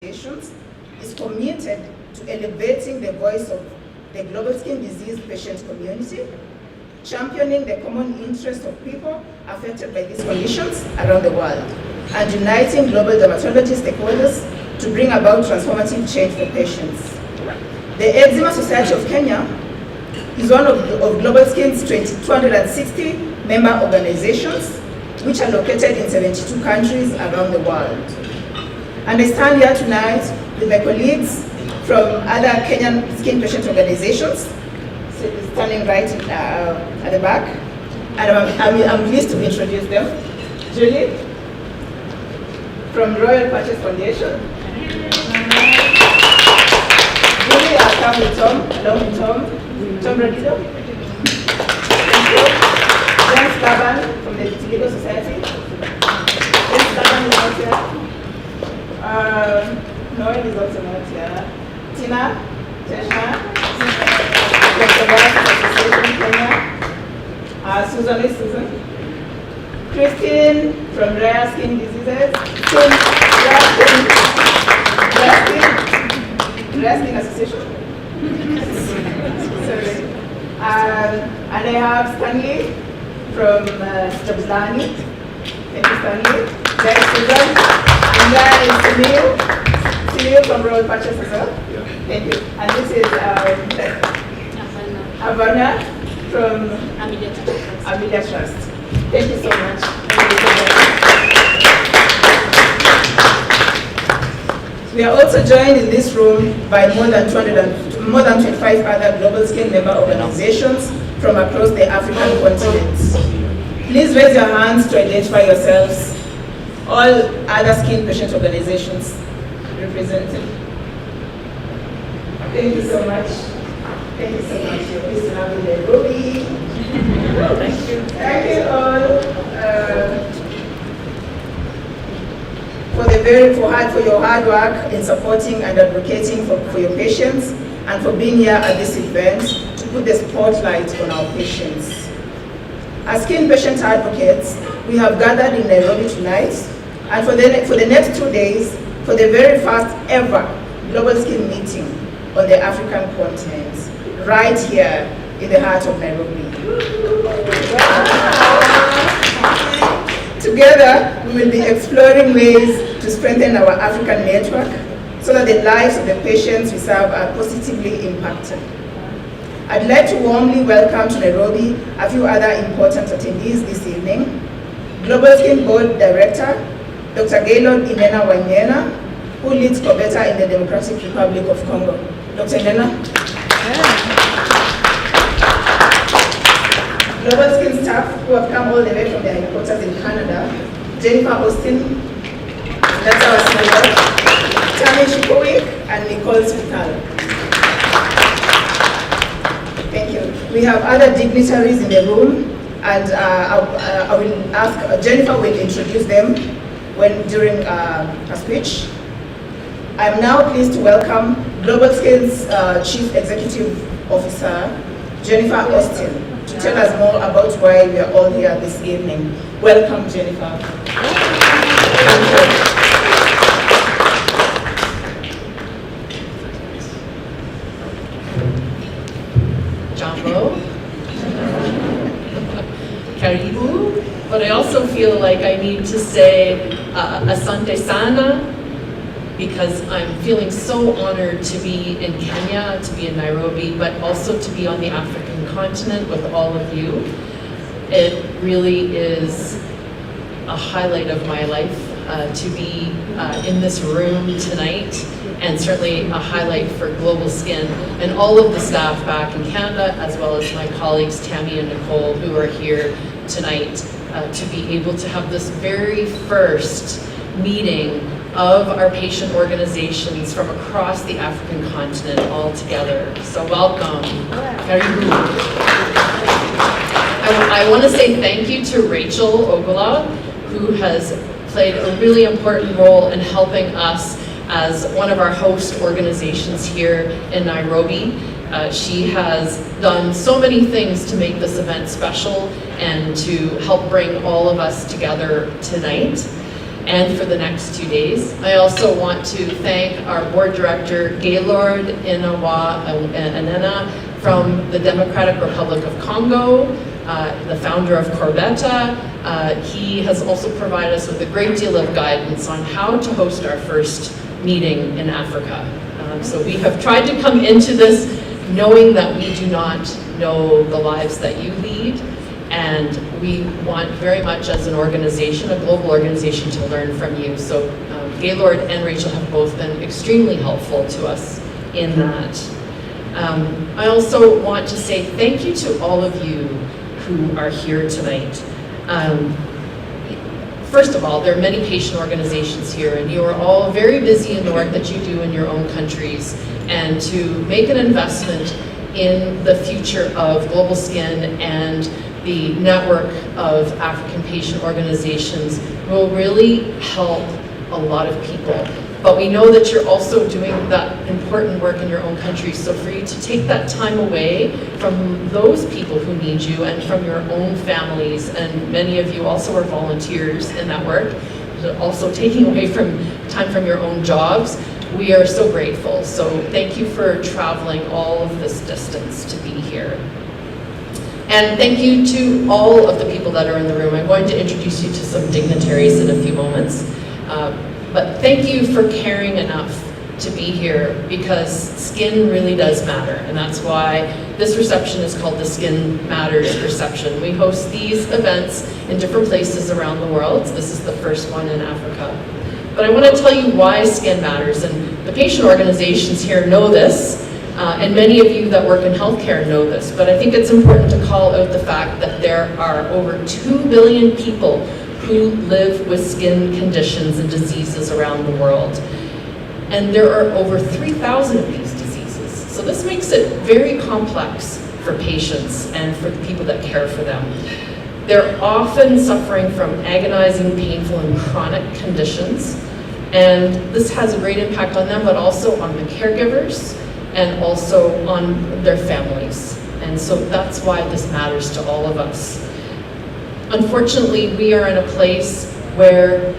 is committed to elevating the voice of the global skin disease patient community, championing the common interests of people affected by these conditions around the world, and uniting global dermatology stakeholders to bring about transformative change for patients. The Eczema Society of Kenya is one of Global Skin's 260 member organizations, which are located in 72 countries around the world. And I stand here tonight with my colleagues from other Kenyan skin patient organizations, standing right at the back. And I'm pleased to introduce them. Julie, from Royal Patches Foundation. Julie, I'll come with Tom, along with Tom Radido. James Laban from the Vitiligo Society. James Laban is not here. Noel is also not here. Tina, Cheshma, Dr. Rice Association Kenya. Susan is Susan. Christine from Rare Skin Diseases. Rare Skin Association. Sorry. And I have Stanley from Stabzlani. Thank you, Stanley. There's Susan. And there is Sunil from Royal Patches as well. Yeah. Thank you. And this is Havana from Amelia Trust. Thank you so much. We are also joined in this room by more than 25 other global skin member organizations from across the African continent. Please raise your hands to identify yourselves. All other skin patient organizations represented. Thank you so much. Thank you so much. You're pleased to have me there. Ruby. Thank you. Thank you all for your hard work in supporting and advocating for your patients, and for being here at this event to put the spotlight on our patients. As skin patient advocates, we have gathered in Nairobi tonight, and for the next 2 days, for the very first ever global skin meeting on the African continent, right here in the heart of Nairobi. Together, we will be exploring ways to strengthen our African network so that the lives of the patients we serve are positively impacted. I'd like to warmly welcome to Nairobi a few other important attendees this evening. Global Skin Board Director, Dr. Gaylord Inena Wanyena, who leads COBETA in the Democratic Republic of Congo. Dr. Inena? Global Skin staff who have come all the way from their headquarters in Canada, Jennifer Austin, that's our senior, Tammy Shikowick, and Nicole Spital. Thank you. We have other dignitaries in the room, and I will ask, Jennifer will introduce them during her speech. I'm now pleased to welcome Global Skin's Chief Executive Officer, Jennifer Austin, to tell us more about why we are all here this evening. Welcome, Jennifer. Jambo. Karibu. But I also feel like I need to say Asante Sana, because I'm feeling so honored to be in Kenya, to be in Nairobi, but also to be on the African continent with all of you. It really is a highlight of my life to be in this room tonight, and certainly a highlight for Global Skin and all of the staff back in Canada, as well as my colleagues Tammy and Nicole, who are here tonight, to be able to have this very first meeting of our patient organizations from across the African continent all together. So welcome. Karibu. I want to say thank you to Rachel Ogola, who has played a really important role in helping us as one of our host organizations here in Nairobi. She has done so many things to make this event special and to help bring all of us together tonight. and for the next 2 days. I also want to thank our board director, Gaylord Anena from the Democratic Republic of Congo, the founder of Corbetta. He has also provided us with a great deal of guidance on how to host our first meeting in Africa. So we have tried to come into this knowing that we do not know the lives that you lead, and we want very much as an organization, a global organization, to learn from you. So Gaylord and Rachel have both been extremely helpful to us in that. I also want to say thank you to all of you who are here tonight. First of all, there are many patient organizations here, and you are all very busy in the work that you do in your own countries, and to make an investment in the future of Global Skin and the network of African patient organizations will really help a lot of people. But we know that you're also doing that important work in your own country, so for you to take that time away from those people who need you and from your own families, and many of you also are volunteers in that work, also taking away time from your own jobs, we are so grateful. So thank you for traveling all of this distance to be here. And thank you to all of the people that are in the room. I'm going to introduce you to some dignitaries in a few moments. But thank you for caring enough to be here, because skin really does matter. And that's why this reception is called the Skin Matters Reception. We host these events in different places around the world. This is the first one in Africa. But I want to tell you why skin matters. And the patient organizations here know this. And many of you that work in healthcare know this, but I think it's important to call out the fact that there are over 2 billion people who live with skin conditions and diseases around the world. And there are over 3,000 of these diseases. So this makes it very complex for patients and for the people that care for them. They're often suffering from agonizing, painful, and chronic conditions. And this has a great impact on them, but also on the caregivers, and also on their families. And so that's why this matters to all of us. Unfortunately, we are in a place where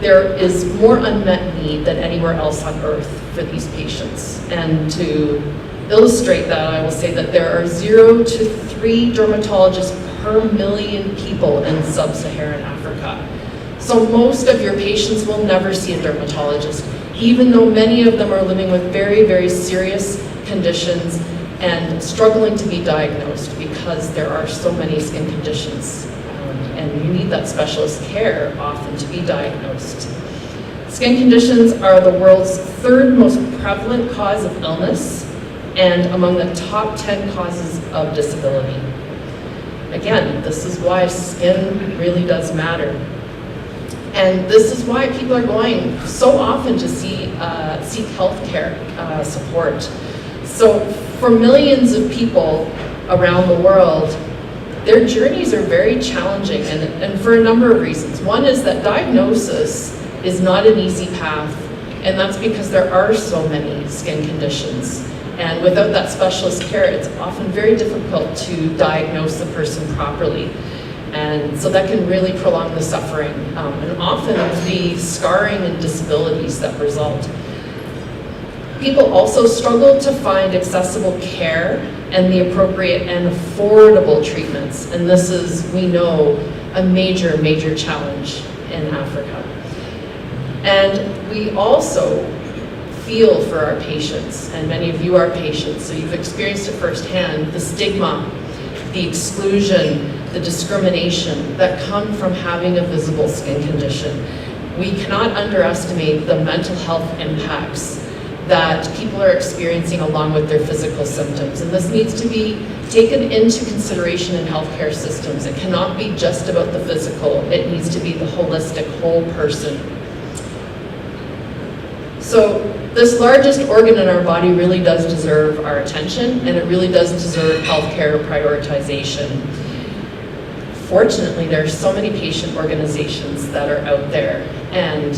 there is more unmet need than anywhere else on earth for these patients. And to illustrate that, I will say that there are 0 to 3 dermatologists per million people in sub-Saharan Africa. So most of your patients will never see a dermatologist, even though many of them are living with very, very serious conditions and struggling to be diagnosed, because there are so many skin conditions. And you need that specialist care often to be diagnosed. Skin conditions are the world's 3rd most prevalent cause of illness and among the top 10 causes of disability. Again, this is why skin really does matter. And this is why people are going so often to seek healthcare support. So for millions of people around the world, their journeys are very challenging, and for a number of reasons. One is that diagnosis is not an easy path, and that's because there are so many skin conditions. And without that specialist care, it's often very difficult to diagnose the person properly. And so that can really prolong the suffering, and often the scarring and disabilities that result. People also struggle to find accessible care and the appropriate and affordable treatments. And this is, we know, a major, major challenge in Africa. And we also feel for our patients, and many of you are patients, so you've experienced it firsthand, the stigma, the exclusion, the discrimination that come from having a visible skin condition. We cannot underestimate the mental health impacts that people are experiencing along with their physical symptoms. And this needs to be taken into consideration in healthcare systems. It cannot be just about the physical. It needs to be the holistic, whole person. So this largest organ in our body really does deserve our attention, and it really does deserve healthcare prioritization. Fortunately, there are so many patient organizations that are out there, and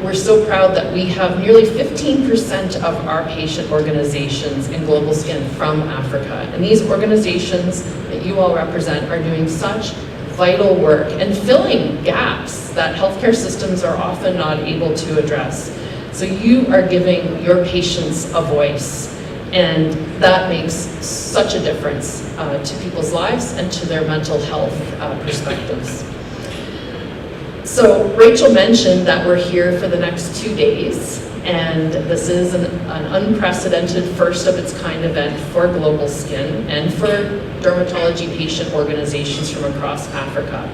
we're so proud that we have nearly 15% of our patient organizations in Global Skin from Africa. And these organizations that you all represent are doing such vital work and filling gaps that healthcare systems are often not able to address. So you are giving your patients a voice, and that makes such a difference to people's lives and to their mental health perspectives. So Rachel mentioned that we're here for the next 2 days, and this is an unprecedented first of its kind event for Global Skin and for dermatology patient organizations from across Africa.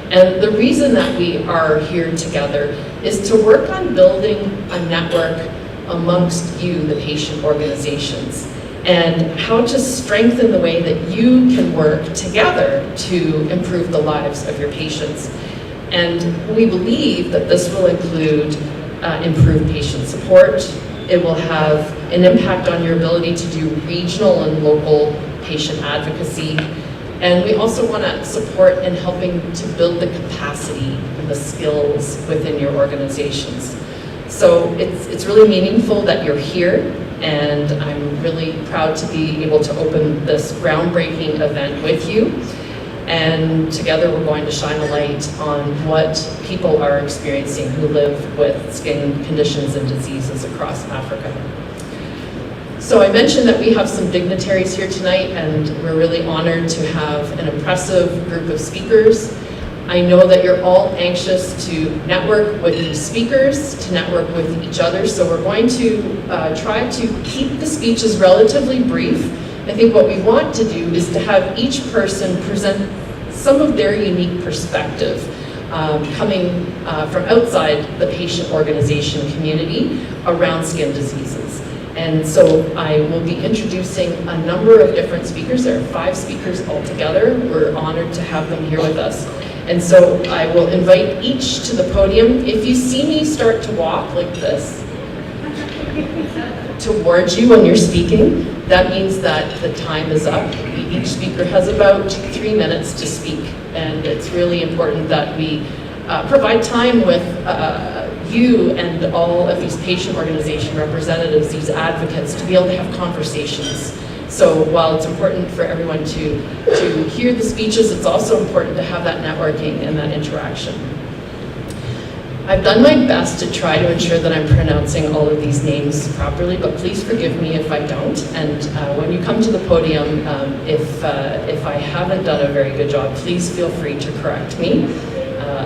And the reason that we are here together is to work on building a network amongst you, the patient organizations, and how to strengthen the way that you can work together to improve the lives of your patients. And we believe that this will include improved patient support. It will have an impact on your ability to do regional and local patient advocacy. And we also want to support in helping to build the capacity and the skills within your organizations. So it's really meaningful that you're here, and I'm really proud to be able to open this groundbreaking event with you. And together we're going to shine a light on what people are experiencing who live with skin conditions and diseases across Africa. So I mentioned that we have some dignitaries here tonight, and we're really honored to have an impressive group of speakers. I know that you're all anxious to network with these speakers, to network with each other, so we're going to try to keep the speeches relatively brief. I think what we want to do is to have each person present some of their unique perspective coming from outside the patient organization community around skin diseases. And so I will be introducing a number of different speakers. There are 5 speakers altogether. We're honored to have them here with us. And so I will invite each to the podium. If you see me start to walk like this towards you when you're speaking, that means that the time is up. Each speaker has about 3 minutes to speak, and it's really important that we provide time with you and all of these patient organization representatives, these advocates, to be able to have conversations. So while it's important for everyone to hear the speeches, it's also important to have that networking and that interaction. I've done my best to try to ensure that I'm pronouncing all of these names properly, but please forgive me if I don't. And when you come to the podium, if I haven't done a very good job, please feel free to correct me.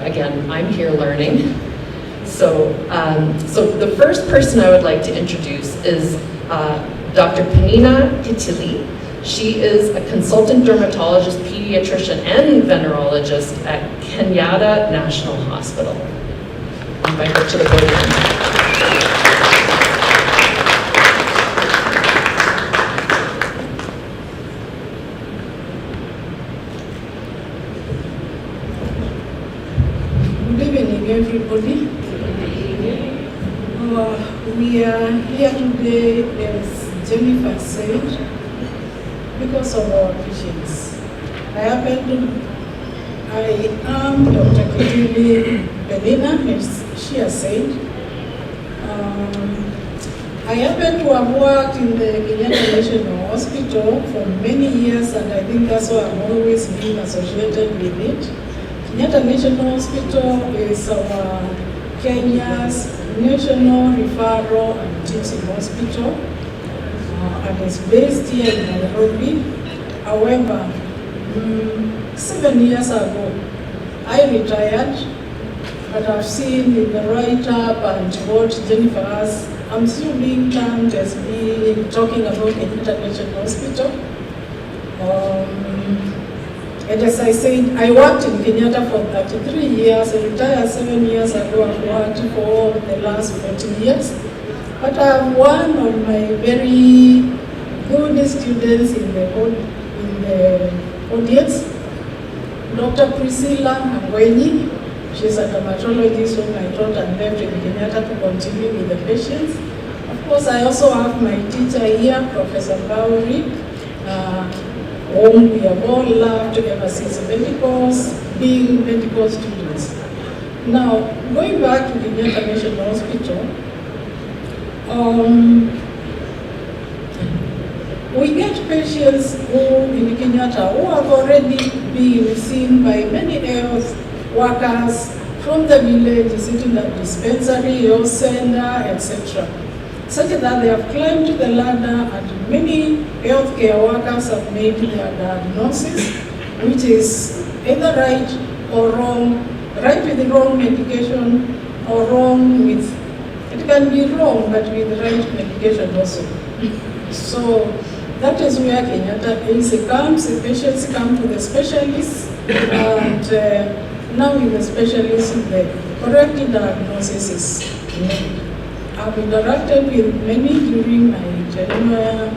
Again, I'm here learning. So the first person I would like to introduce is Dr. Penina Kitili. She is a consultant dermatologist, pediatrician, and venerologist at Kenyatta National Hospital. I invite her to the podium. Good evening, everybody. We are here today, as Jennifer said, because of our patients. I am Dr. Kitili Penina, as she has said. I happen to have worked in the Kenyatta National Hospital for many years, and I think that's why I've always been associated with it. Kenyatta National Hospital is our Kenya's national referral and teaching hospital, and it's based here in Nairobi. However, 7 years ago, I retired, but I've seen in the write-up and what Jennifer has, I'm still being termed as being talking about an international hospital. And as I said, I worked in Kenyatta for 33 years. I retired 7 years ago. I've worked for the last 14 years. But I'm one of my very good students in the audience, Dr. Priscilla Angwenyi. She's a dermatologist whom I taught and left in Kenyatta to continue with the patients. Of course, I also have my teacher here, Professor Bauri, whom we have all loved ever since being medical students. Now, going back to the International Hospital, we get patients who in Kenyatta who have already been seen by many health workers from the village sitting at dispensary, health center, etc. Such that they have climbed the ladder and many healthcare workers have made their diagnosis, which is either right or wrong, right with the wrong medication or wrong with, it can be wrong but with the right medication also. So that is where Kenyatta AC comes, the patients come to the specialists, and now with the specialists, the correct diagnosis is made. I've interacted with many during my tenure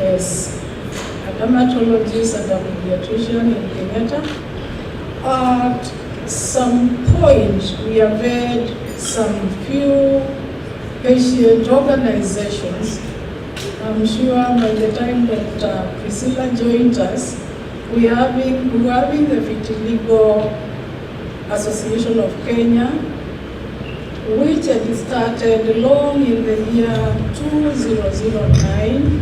as a dermatologist and a pediatrician in Kenyatta. At some point, we have had some few patient organizations. I'm sure by the time that Priscilla joined us, we were having the Vitiligo Association of Kenya, which had started long in the year 2009.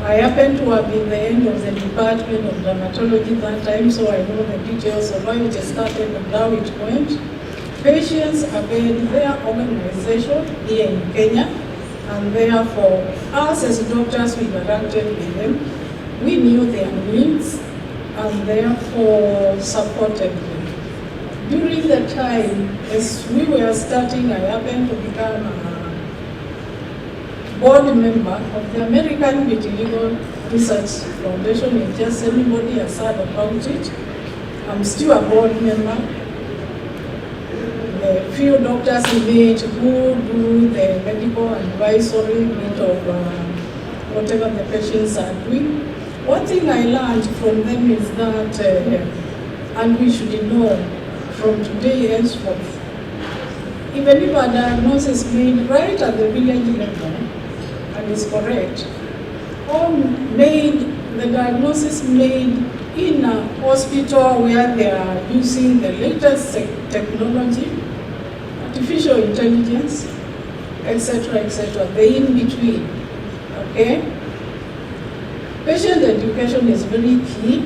I happened to have been the end of the Department of Dermatology that time, so I know the details of how it started and how it went. Patients availed their organization here in Kenya, and therefore, us as doctors, we interacted with them. We knew their needs, and therefore supported them. During the time, as we were starting, I happened to become a board member of the American Vitiligo Research Foundation. In case anybody has heard about it, I'm still a board member. The few doctors in it who do the medical advisory bit of whatever the patients are doing. One thing I learned from them is that, and we should know from today henceforth, even if a diagnosis is made right at the village level and is correct, or the diagnosis made in a hospital where they are using the latest technology, artificial intelligence, etc., the in-between, okay? Patient education is very key,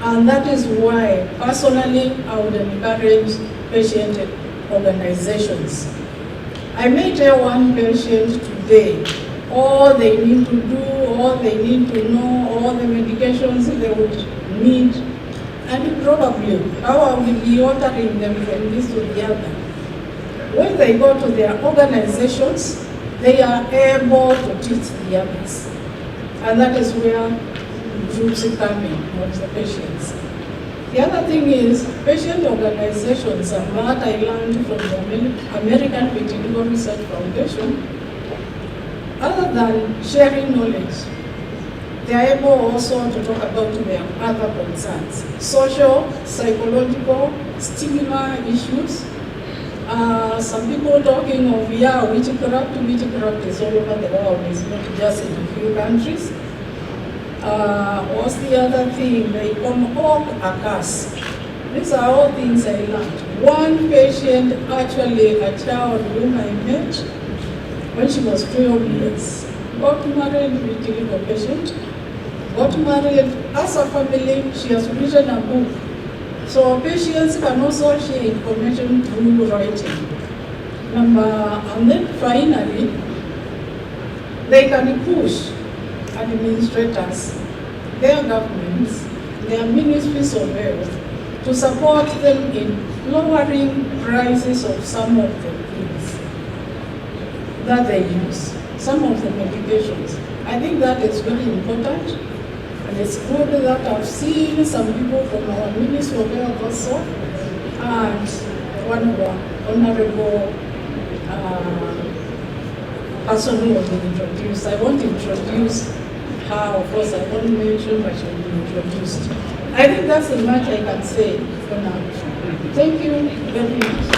and that is why, personally, I would encourage patient organizations. I may tell one patient today all they need to do, all they need to know, all the medications they would need, and probably how I will be ordering them from this to the other. When they go to their organizations, they are able to teach the others. And that is where groups come in, not the patients. The other thing is, patient organizations, and that I learned from the American Vitiligo Research Foundation, other than sharing knowledge, they are able also to talk about their other concerns, social, psychological, stigma issues. Some people talking of, witchcraft is all over the world, it's not just in a few countries. What's the other thing? They come all across. These are all things I learned. One patient, actually a child whom I met when she was 12 years, got married with a patient, got married as a family. She has written a book. So patients can also share information through writing. And then finally, they can push administrators, their governments, their ministries of health to support them in lowering prices of some of the things that they use, some of the medications. I think that is very important. And it's good that I've seen some people from our Ministry of Health also, and one of our honorable person who will be introduced. I won't introduce her, of course, I won't mention, but she will be introduced. I think that's as much I can say for now. Thank you very much.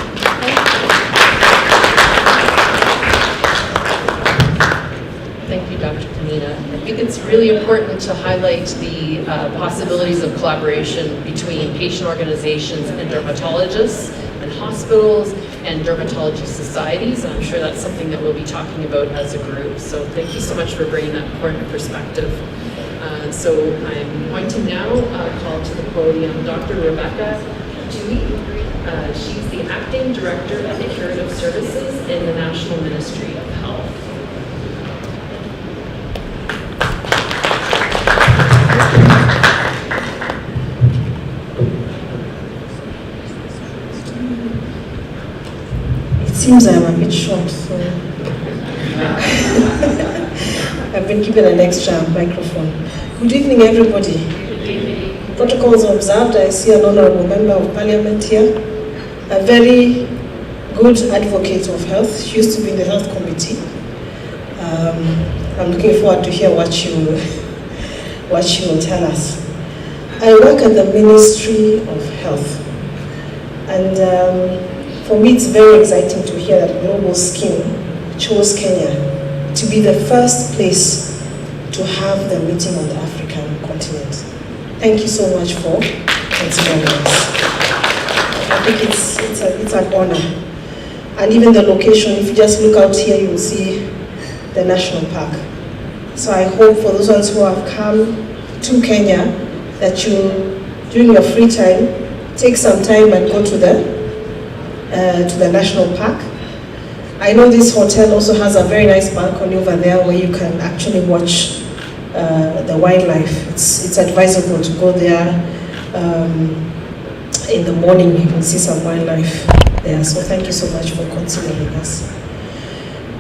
Thank you, Dr. Panina. I think it's really important to highlight the possibilities of collaboration between patient organizations and dermatologists and hospitals and dermatology societies. And I'm sure that's something that we'll be talking about as a group. So thank you so much for bringing that important perspective. So I'm going to now call to the podium Dr. Rebecca Tui. She's the Acting Director of the Curative Services in the National Ministry of Health. It seems I'm a bit short, so I've been given an extra microphone. Good evening, everybody. Good evening. Protocols observed. I see an honorable member of parliament here, a very good advocate of health. She used to be in the health committee. I'm looking forward to hear what she will tell us. I work at the Ministry of Health, and for me it's very exciting to hear that Global Skin chose Kenya to be the first place to have the meeting on the African continent. Thank you so much for considering us. I think it's an honor. And even the location, if you just look out here, you will see the national park. So I hope for those ones who have come to Kenya, that you, during your free time, take some time and go to the national park. I know this hotel also has a very nice balcony over there where you can actually watch the wildlife. It's advisable to go there in the morning. You can see some wildlife there. So thank you so much for considering us.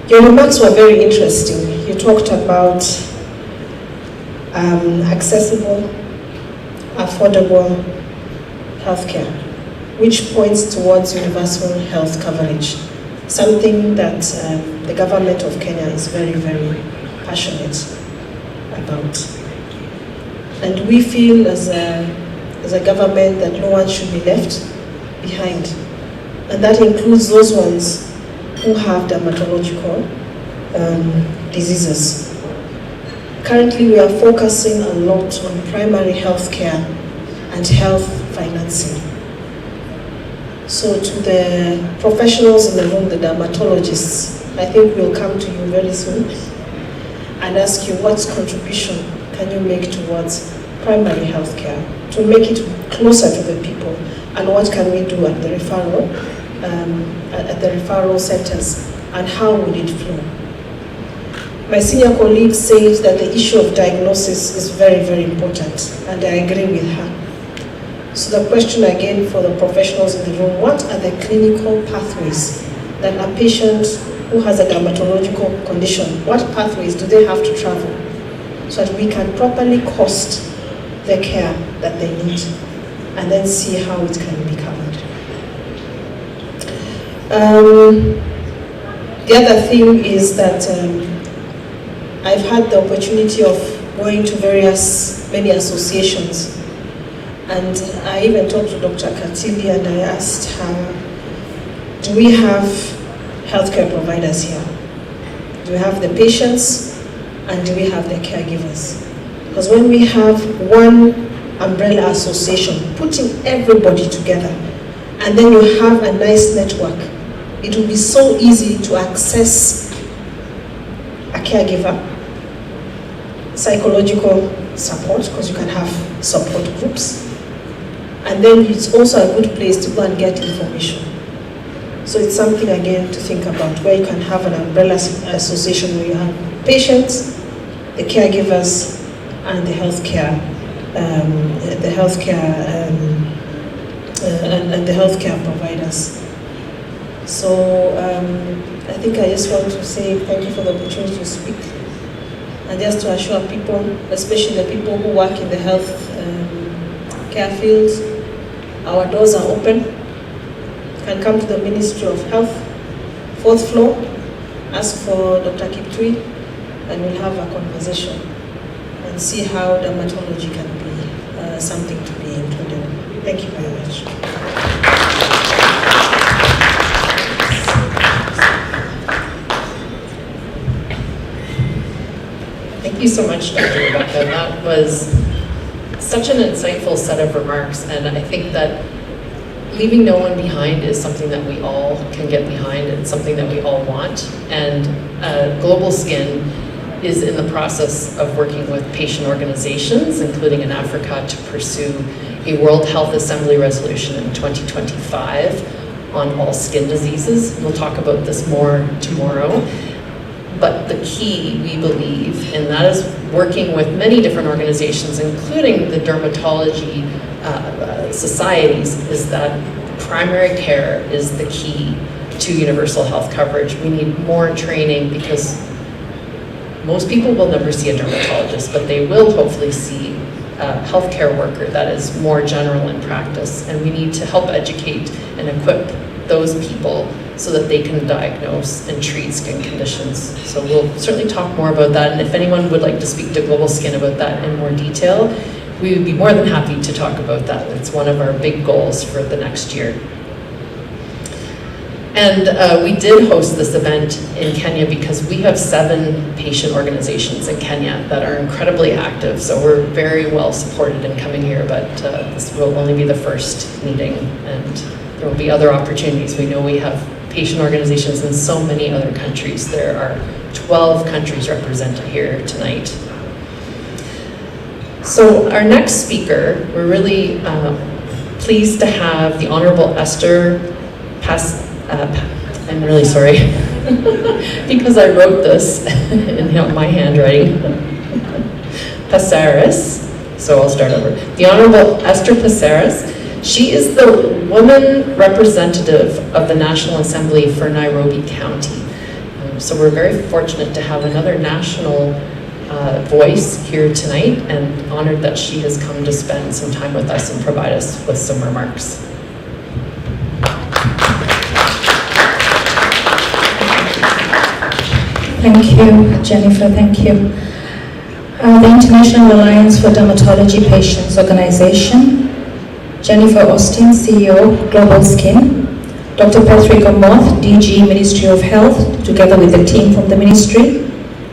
Your remarks were very interesting. You talked about accessible, affordable healthcare, which points towards universal health coverage, something that the government of Kenya is very, very passionate about. And we feel as a government that no one should be left behind. And that includes those ones who have dermatological diseases. Currently, we are focusing a lot on primary health care and health financing. So to the professionals in the room, the dermatologists, I think we'll come to you very soon and ask you what contribution can you make towards primary health care to make it closer to the people, and what can we do at the referral centers, and how will it flow? My senior colleague said that the issue of diagnosis is very, very important, and I agree with her. So the question again for the professionals in the room, what are the clinical pathways that a patient who has a dermatological condition, what pathways do they have to travel so that we can properly cost the care that they need, and then see how it can be covered. The other thing is that I've had the opportunity of going to many associations, and I even talked to Dr. Katili and I asked her, do we have healthcare providers here? Do we have the patients, and do we have the caregivers? Because when we have one umbrella association, putting everybody together, and then you have a nice network, it will be so easy to access a caregiver, psychological support, because you can have support groups, and then it's also a good place to go and get information. So it's something again to think about, where you can have an umbrella association where you have patients, the caregivers, and the healthcare, and the healthcare providers. So I think I just want to say thank you for the opportunity to speak, and just to assure people, especially the people who work in the health care fields, our doors are open. You can come to the Ministry of Health, 4th floor, ask for Dr. Kiptui, and we'll have a conversation and see how dermatology can be something to be included. Thank you very much. Thank you so much, Dr. Rebecca. That was such an insightful set of remarks, and I think that leaving no one behind is something that we all can get behind and something that we all want. And Global Skin is in the process of working with patient organizations, including in Africa, to pursue a World Health Assembly resolution in 2025 on all skin diseases. We'll talk about this more tomorrow. But the key, we believe, and that is working with many different organizations, including the dermatology societies, is that primary care is the key to universal health coverage. We need more training because most people will never see a dermatologist, but they will hopefully see a healthcare worker that is more general in practice. And we need to help educate and equip those people so that they can diagnose and treat skin conditions. So we'll certainly talk more about that. And if anyone would like to speak to Global Skin about that in more detail, we would be more than happy to talk about that. It's one of our big goals for the next year. And we did host this event in Kenya because we have 7 patient organizations in Kenya that are incredibly active. So we're very well supported in coming here, but this will only be the first meeting, and there will be other opportunities. We know we have patient organizations in so many other countries. There are 12 countries represented here tonight. So our next speaker, we're really pleased to have the Honorable Esther I'm really sorry, because I wrote this in my handwriting. Pasaris, so I'll start over. The Honorable Esther Pasaris. She is the woman representative of the National Assembly for Nairobi County. So we're very fortunate to have another national voice here tonight, and honored that she has come to spend some time with us and provide us with some remarks. Thank you, Jennifer, thank you. The International Alliance for Dermatology Patients Organization, Jennifer Austin, CEO, Global Skin, Dr. Patrick Omoth, DG, Ministry of Health, together with the team from the ministry,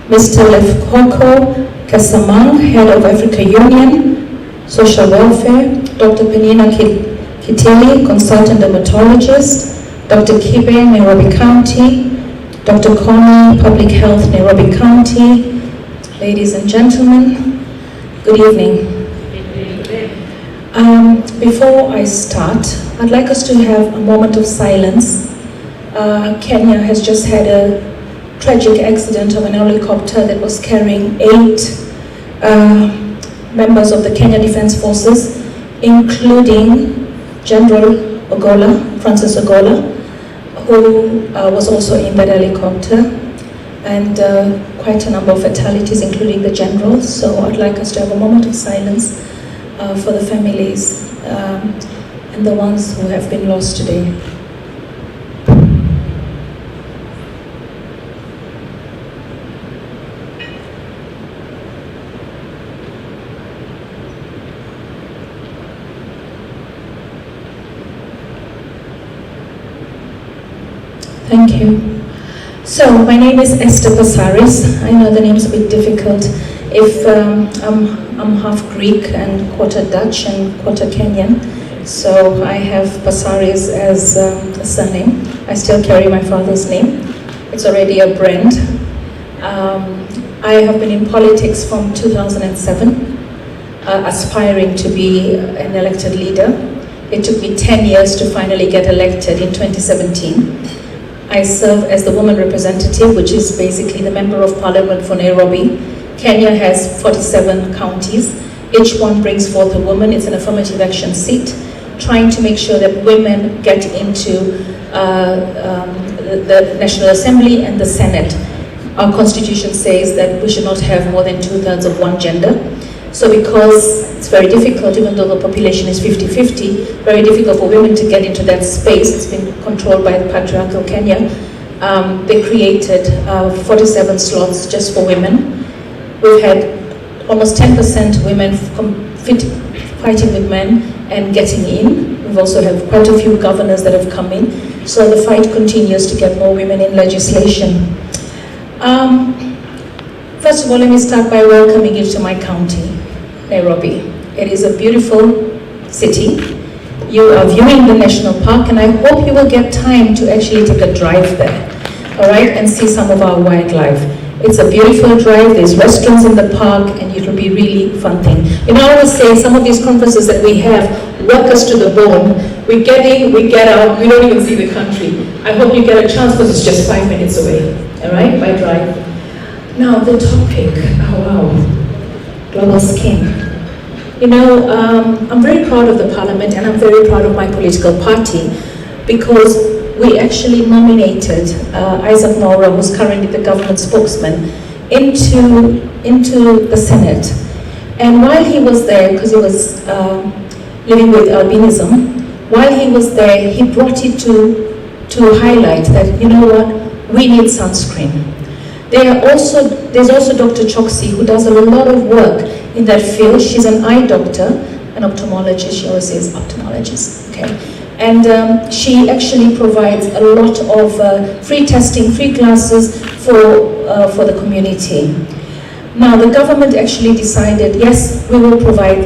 Mr. Lefkoko Kasamang, Head of Africa Union, Social Welfare, Dr. Penina Kitili, Consultant Dermatologist, Dr. Kibe, Nairobi County, Dr. Connie, Public Health, Nairobi County. Ladies and gentlemen, good evening. Before I start, I'd like us to have a moment of silence. Kenya has just had a tragic accident of an helicopter that was carrying 8 members of the Kenya Defense Forces, including General Ogola, Francis Ogola, who was also in that helicopter, and quite a number of fatalities, including the general. So I'd like us to have a moment of silence for the families and the ones who have been lost today. Thank you. So, my name is Esther Pasaris. I know the name's a bit difficult. If I'm half Greek and quarter Dutch and quarter Kenyan, so I have Pasaris as a surname. I still carry my father's name. It's already a brand. I have been in politics from 2007, aspiring to be an elected leader. It took me 10 years to finally get elected in 2017. I serve as the woman representative, which is basically the member of parliament for Nairobi. Kenya has 47 counties. Each one brings forth a woman. It's an affirmative action seat, trying to make sure that women get into the National Assembly and the Senate. Our constitution says that we should not have more than 2/3 of one gender. So because it's very difficult, even though the population is 50-50, very difficult for women to get into that space. It's been controlled by the patriarchal Kenya. They created 47 slots just for women. We've had almost 10% women fighting with men and getting in. We've also had quite a few governors that have come in. So the fight continues to get more women in legislation. First of all, let me start by welcoming you to my county, Nairobi. It is a beautiful city. You are viewing the national park, and I hope you will get time to actually take a drive there, all right, and see some of our wildlife. It's a beautiful drive, there's restaurants in the park, and it'll be really fun thing. You know, I always say some of these conferences that we have work us to the bone. We get in, we get out, we don't even see the country. I hope you get a chance because it's just 5 minutes away, all right, by drive. Now the topic, oh wow, global skin. You know, I'm very proud of the Parliament and I'm very proud of my political party because we actually nominated Isaac Mora, who's currently the government spokesman, into the Senate. And while he was there, because he was living with albinism, while he was there, he brought it to highlight that, you know what, we need sunscreen. There's also Dr. Choksi, who does a lot of work in that field. She's an eye doctor, an ophthalmologist. She always says ophthalmologist, okay? And she actually provides a lot of free testing, free classes for the community. Now, the government actually decided, yes, we will provide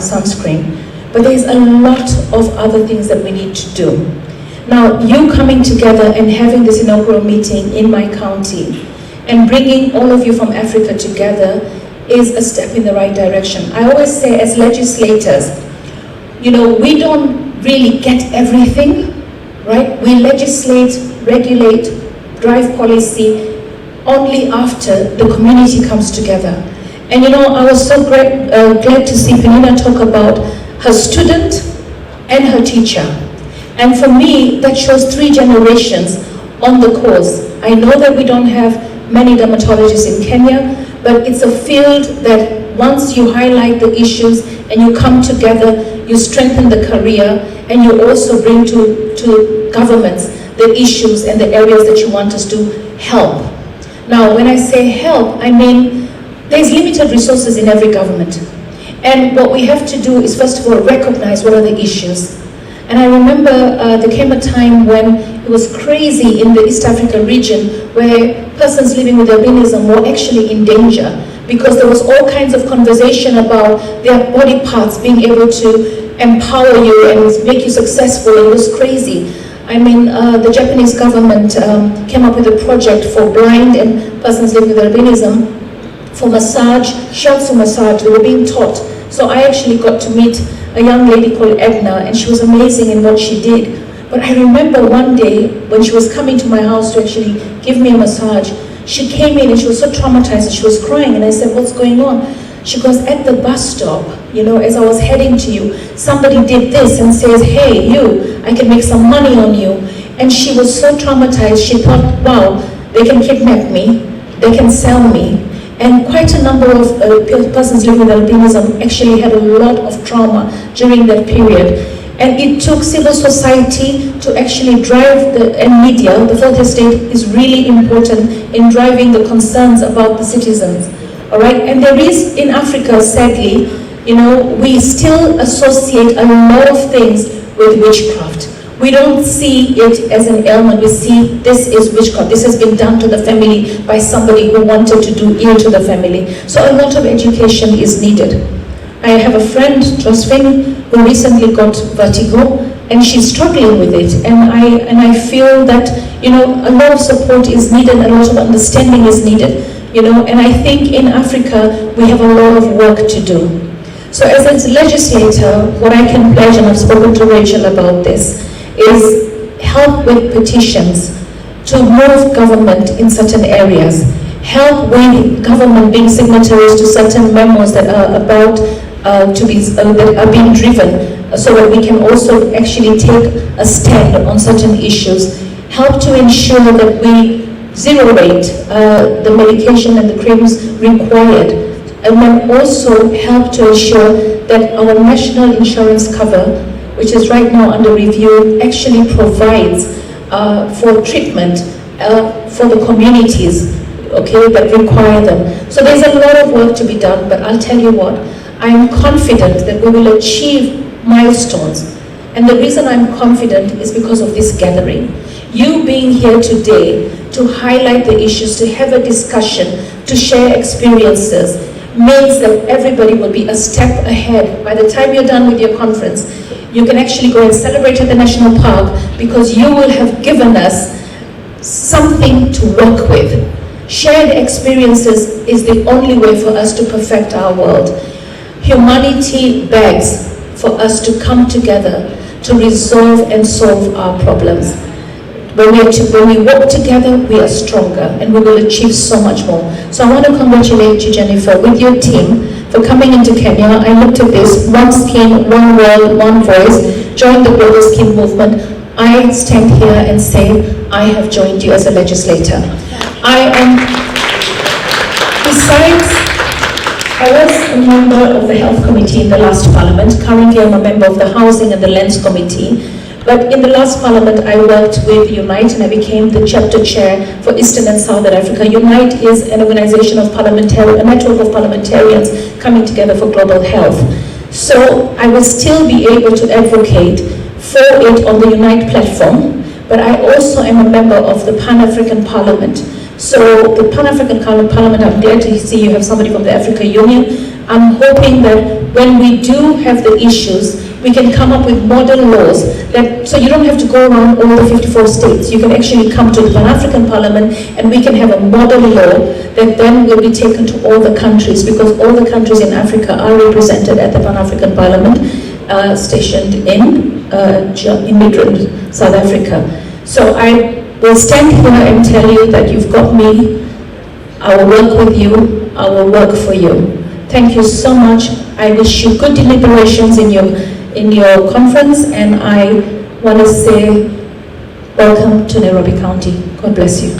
sunscreen, but there's a lot of other things that we need to do. Now, you coming together and having this inaugural meeting in my county and bringing all of you from Africa together is a step in the right direction. I always say, as legislators, you know, we don't really get everything, right? We legislate, regulate, drive policy only after the community comes together. And you know, I was so glad to see Penina talk about her student and her teacher. And for me, that shows 3 generations on the cause. I know that we don't have many dermatologists in Kenya, but it's a field that once you highlight the issues and you come together, you strengthen the career, and you also bring to governments the issues and the areas that you want us to help. Now, when I say help, I mean there's limited resources in every government. And what we have to do is, first of all, recognize what are the issues. And I remember there came a time when it was crazy in the East Africa region where persons living with albinism were actually in danger because there was all kinds of conversation about their body parts being able to empower you and make you successful. It was crazy. I mean, the Japanese government came up with a project for blind and persons living with albinism for massage, shiatsu massage. They were being taught. So I actually got to meet a young lady called Edna, and she was amazing in what she did. But I remember one day when she was coming to my house to actually give me a massage, she came in and she was so traumatized and she was crying, and I said, what's going on? She goes, at the bus stop, you know, as I was heading to you, somebody did this and says, hey, you, I can make some money on you. And she was so traumatized, she thought, wow, they can kidnap me, they can sell me. And quite a number of persons living with albinism actually had a lot of trauma during that period. And it took civil society to actually drive and media. The fourth estate is really important in driving the concerns about the citizens. All right, and there is in Africa, sadly, you know, we still associate a lot of things with witchcraft. We don't see it as an ailment. We see this is witchcraft. This has been done to the family by somebody who wanted to do ill to the family. So a lot of education is needed. I have a friend, Josephine, who recently got vertigo, and she's struggling with it. And I feel that, you know, a lot of support is needed, a lot of understanding is needed, you know. And I think in Africa we have a lot of work to do. So as a legislator, what I can pledge, and I've spoken to Rachel about this, is help with petitions to move government in certain areas, help with government being signatories to certain memos that are about that are being driven, so that we can also actually take a stand on certain issues, help to ensure that we zero rate the medication and the creams required, and then also help to ensure that our national insurance cover, which is right now under review, actually provides for treatment for the communities, okay, that require them. So there's a lot of work to be done, but I'll tell you what, I'm confident that we will achieve milestones. And the reason I'm confident is because of this gathering. You being here today to highlight the issues, to have a discussion, to share experiences, means that everybody will be a step ahead. By the time you're done with your conference, you can actually go and celebrate at the National Park, because you will have given us something to work with. Shared experiences is the only way for us to perfect our world. Humanity begs for us to come together to resolve and solve our problems. When we work together, we are stronger and we will achieve so much more. So I want to congratulate you, Jennifer, with your team for coming into Kenya. I looked at this, one skin, one world, one voice, join the global skin movement. I stand here and say, I have joined you as a legislator. Besides, I was a member of the Health Committee in the last Parliament. Currently, I'm a member of the Housing and the Lands Committee. But in the last Parliament, I worked with Unite and I became the chapter chair for Eastern and Southern Africa. Unite is an organization of a network of parliamentarians coming together for global health. So I will still be able to advocate for it on the Unite platform, but I also am a member of the Pan-African Parliament. So the Pan-African Parliament, I'm glad to see you have somebody from the African Union. I'm hoping that when we do have the issues, we can come up with model laws so you don't have to go around all the 54 states. You can actually come to the Pan-African Parliament and we can have a model law that then will be taken to all the countries, because all the countries in Africa are represented at the Pan-African Parliament, stationed in Midrand, South Africa. So I will stand here and tell you that you've got me. I will work with you. I will work for you. Thank you so much. I wish you good deliberations in your conference, and I want to say welcome to Nairobi County. God bless you.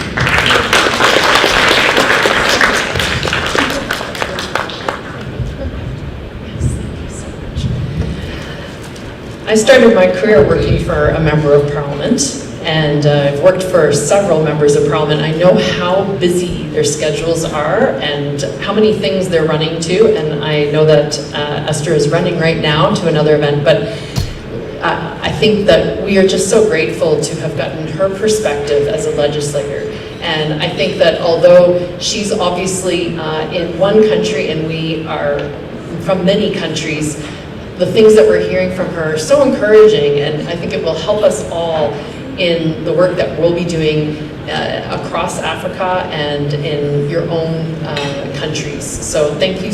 I started my career working for a member of parliament, and I've worked for several members of parliament. I know how busy their schedules are and how many things they're running to, and I know that Esther is running right now to another event, but I think that we are just so grateful to have gotten her perspective as a legislator. And I think that although she's obviously in one country and we are from many countries, the things that we're hearing from her are so encouraging, and I think it will help us all in the work that we'll be doing across Africa and in your own countries. So thank you